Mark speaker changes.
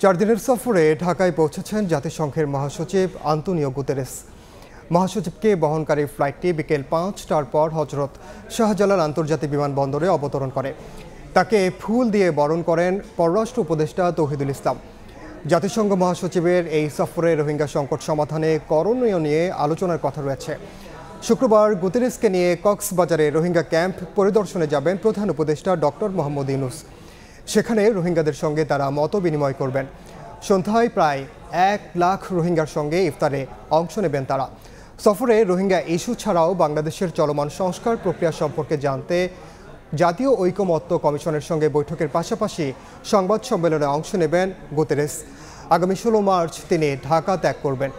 Speaker 1: 4 দিনের সফরে ঢাকায় পৌঁছেছেন জাতিসংঘের মহাসচিব আন্তোনিও গুতেরেস। মহাসচিবকে বহনকারী ফ্লাইটটি বিকেল 5টার পর হজরত শাহজালাল আন্তর্জাতিক বিমানবন্দরে অবতরণ করে। তাকে ফুল দিয়ে বরণ করেন পররাষ্ট্র উপদেষ্টা তৌহিদুল ইসলাম। জাতিসংঘ মহাসচিবের এই সফরে রোহিঙ্গা সংকট সমাধানে করণীয় নিয়ে আলোচনার কথা রয়েছে। শুক্রবার গুতেরেসকে নিয়ে কক্সবাজারে রোহিঙ্গা ক্যাম্প পরিদর্শনে যাবেন প্রধান উপদেষ্টা ডক্টর মোহাম্মদ ইউনূস। সেখানে রোহিঙ্গাদের সঙ্গে তারা মত বিনিময় করবেন। সন্ধ্যায় প্রায় 1 লাখ রোহিঙ্গার সঙ্গে ইফতারে অংশ নেবেন তারা। সফরে রোহিঙ্গা ইস্যু ছাড়াও বাংলাদেশের চলমান সংস্কার প্রক্রিয়া সম্পর্কে জানতে জাতীয় ঐকমত্য কমিশনের সঙ্গে বৈঠকের পাশাপাশি সংবাদ সম্মেলনে অংশ নেবেন গুতেরেস। আগামী 16 মার্চ তিনি ঢাকা ত্যাগ করবেন।